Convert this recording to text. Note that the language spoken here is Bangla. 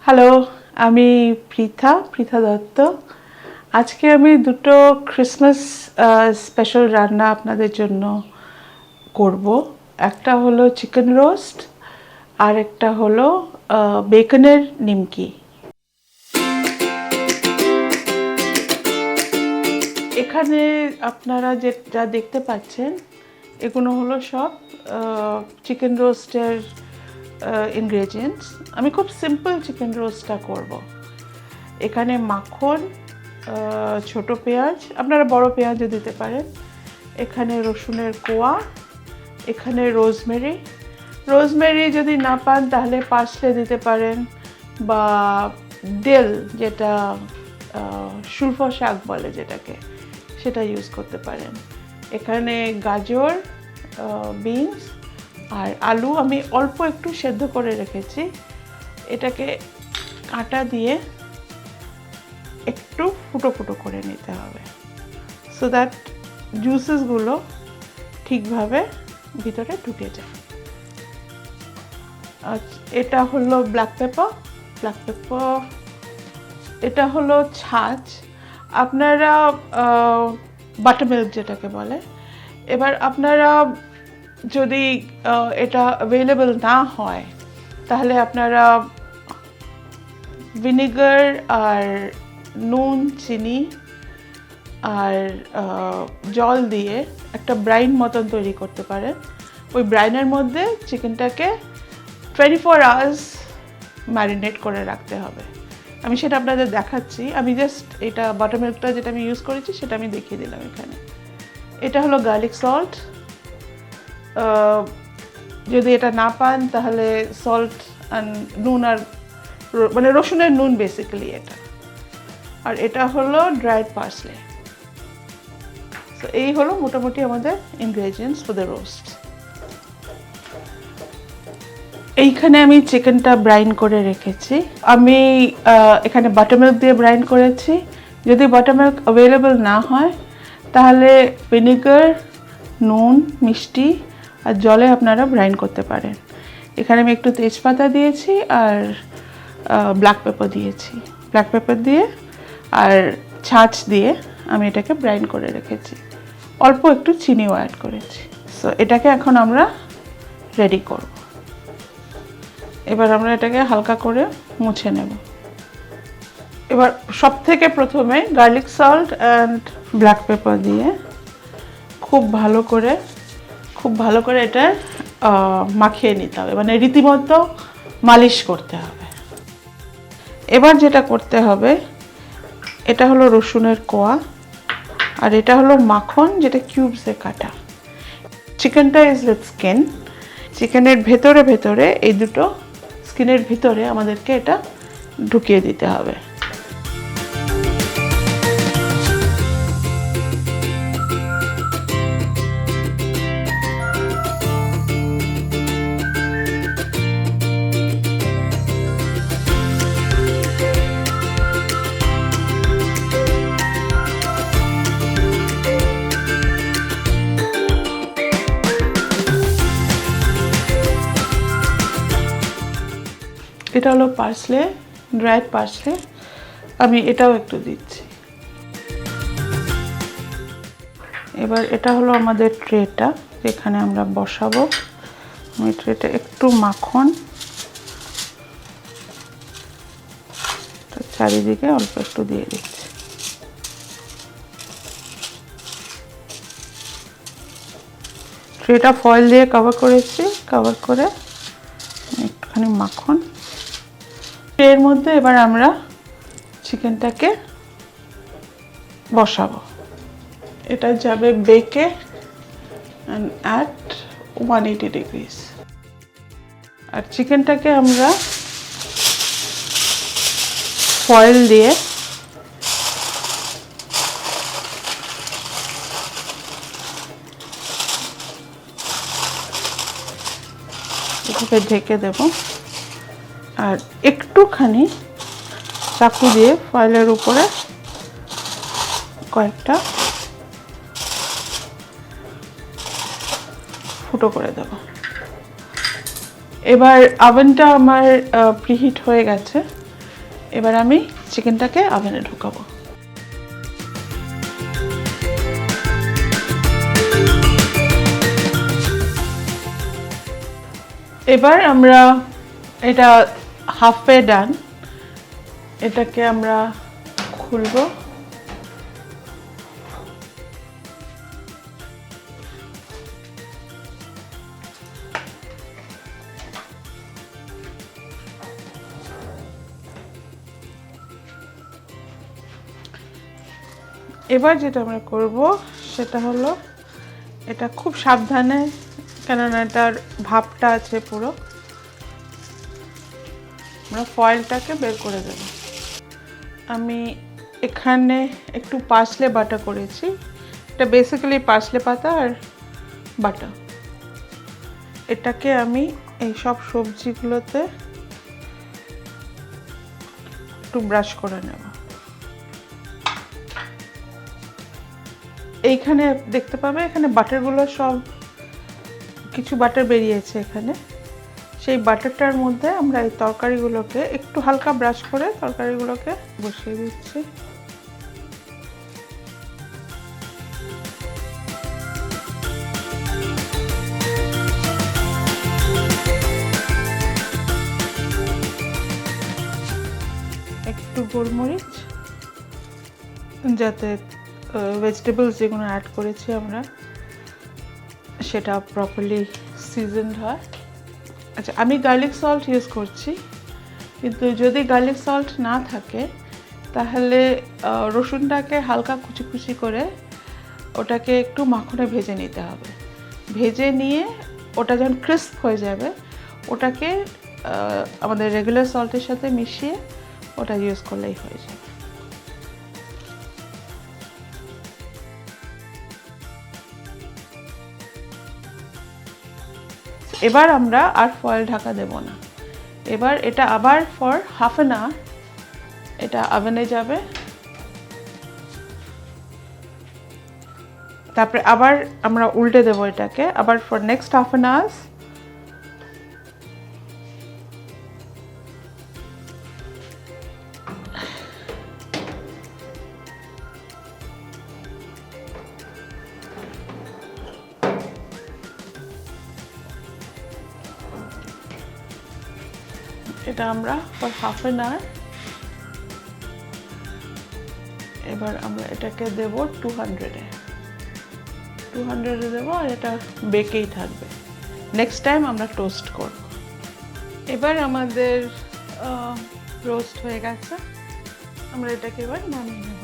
হ্যালো, আমি পৃথা দত্ত। আজকে আমি দুটো ক্রিসমাস স্পেশাল রান্না আপনাদের জন্য করব। একটা হলো চিকেন রোস্ট আর একটা হলো বেকনের নিমকি। এখানে আপনারা যা দেখতে পাচ্ছেন এগুলো হলো সব চিকেন রোস্টের ইনগ্রেডিয়েন্টস। আমি খুব সিম্পল চিকেন রোস্টটা করব। এখানে মাখন, ছোট পেঁয়াজ, আপনারা বড় পেঁয়াজও দিতে পারেন, এখানে রসুনের কোয়া, এখানে রোজমেরি যদি না পান তাহলে পার্সলে দিতে পারেন, বা ডেল যেটা সুরফ শাক বলে যেটাকে, সেটা ইউজ করতে পারেন। এখানে গাজর, বিনস আর আলু আমি অল্প একটু সেদ্ধ করে রেখেছি। এটাকে কাঁটা দিয়ে একটু ফুটো ফুটো করে নিতে হবে, সো দ্যাট জুসেসগুলো ঠিকভাবে ভিতরে ঢুকে যায়। এটা হলো ব্ল্যাক পেপার, এটা হলো ছাঁচ, আপনারা বাটারমিল্ক যেটাকে বলে। এবার আপনারা যদি এটা অ্যাভেলেবল না হয় তাহলে আপনারা ভিনেগার আর নুন, চিনি আর জল দিয়ে একটা ব্রাইন মতন তৈরি করতে পারেন। ওই ব্রাইনের মধ্যে চিকেনটাকে 24 আওয়ার্স ম্যারিনেট করে রাখতে হবে। আমি সেটা আপনাদের দেখাচ্ছি। আমি জাস্ট এটা বাটারমিল্কটা যেটা আমি ইউজ করেছি সেটা আমি দেখিয়ে দিলাম এখানে। এটা হলো গার্লিক সল্ট, যদি এটা না পান তাহলে সল্ট আর নুন, আর মানে রসুনের নুন বেসিক্যালি এটা। আর এটা হলো ড্রাইড পার্সলে। তো এই হলো মোটামুটি আমাদের ইনগ্রেডিয়েন্টস ফর দ্য রোস্ট। এইখানে আমি চিকেনটা ব্রাইন করে রেখেছি। আমি এখানে বাটারমিল্ক দিয়ে ব্রাইন করেছি। যদি বাটারমিল্ক অ্যাভেলেবল না হয় তাহলে ভিনেগার, নুন, মিষ্টি আর জলে আপনারা ব্রাইন করতে পারেন। এখানে আমি একটু তেজপাতা দিয়েছি আর ব্ল্যাক পেপার দিয়েছি। ব্ল্যাক পেপার দিয়ে আর ছাঁচ দিয়ে আমি এটাকে ব্রাইন করে রেখেছি। অল্প একটু চিনিও অ্যাড করেছি। সো এটাকে এখন আমরা রেডি করব। এবার আমরা এটাকে হালকা করে মুছে নেব। এবার সব থেকে প্রথমে garlic salt and black pepper দিয়ে খুব ভালো করে এটা মাখিয়ে নিতে হবে, মানে রীতিমতো মালিশ করতে হবে। এবার যেটা করতে হবে, এটা হলো রসুনের কোয়া আর এটা হলো মাখন, যেটা কিউবসে কাটা। চিকেনটা ইজ উইথ স্কিন। চিকেনের ভেতরে এই দুটো স্কিনের ভিতরে আমাদেরকে এটা ঢুকিয়ে দিতে হবে। এটা হলো পার্সলে, ড্রাইড পার্সলে। আমি এটাও একটু দিচ্ছি। এবার এটা হলো আমাদের ট্রেটা, যেখানে আমরা বসাবো। আমি ট্রেটা একটু মাখন চারিদিকে অল্প একটু দিয়ে দিচ্ছি। ট্রেটা ফয়েল দিয়ে কভার করেছি, কভার করে একটুখানি মাখন। এর মধ্যে এবার আমরা চিকেনটাকে বসাবো। এটা যাবে বেকে অ্যাট 180 ডিগ্রিজ। আর চিকেনটাকে আমরা ফয়েল দিয়ে এটাকে ঢেকে দেব আর একটুখানি চাকু দিয়ে ফয়েলের উপরে কয়েকটা ফুটো করে দেব। এবার ওভেনটা আমার প্রিহিট হয়ে গেছে। এবার আমি চিকেনটাকে ওভেনে ঢুকাবো। এবার আমরা এটা হাফওয়ে ডান, এটাকে আমরা খুলবো। এবার যেটা আমরা করব সেটা হলো এটা খুব সাবধানে, কেননা এটার ভাপটা আছে পুরো, আমরা ফয়েলটাকে বের করে দেব। আমি এখানে একটু পার্সলে বাটা করেছি, এটা বেসিক্যালি পার্সলে পাতা আর বাটা। এটাকে আমি এই সব সবজিগুলোতে একটু ব্রাশ করে নেব। এইখানে দেখতে পাবে এখানে বাটারগুলো সব কিছু বাটার বেরিয়েছে এখানে, সেই বাটারটার মধ্যে আমরা এই তরকারিগুলোকে একটু হালকা ব্রাশ করে তরকারিগুলোকে বসিয়ে দিচ্ছি। একটু গোলমরিচ, যাতে ভেজিটেবলস যেগুলো অ্যাড করেছি আমরা সেটা প্রপারলি সিজনড হয়। আচ্ছা, আমি গার্লিক সল্ট ইউজ করছি, কিন্তু যদি গার্লিক সল্ট না থাকে তাহলে রসুনটাকে হালকা কুচি কুচি করে ওটাকে একটু মাখনে ভেজে নিতে হবে। ভেজে নিয়ে ওটা যখন ক্রিস্প হয়ে যাবে ওটাকে আমাদের রেগুলার সল্টের সাথে মিশিয়ে ওটা ইউজ করলেই হয়ে যাবে। এবার আমরা আর ফয়েল ঢাকা দেব না, এবার এটা আবার ফর হাফ অ্যান আওয়ার এটা ওভেনে যাবে। তারপরে আবার আমরা উল্টে দেব এটাকে, আবার for next half an hour. এটা আমরা ফর হাফ অ্যান আওয়ার, এবার আমরা এটাকে দেব 200-এ দেবো আর এটা বেকেই থাকবে। নেক্সট টাইম আমরা টোস্ট করব। এবার আমাদের রোস্ট হয়ে গেছে, আমরা এটাকে এবার নামিয়ে নেব।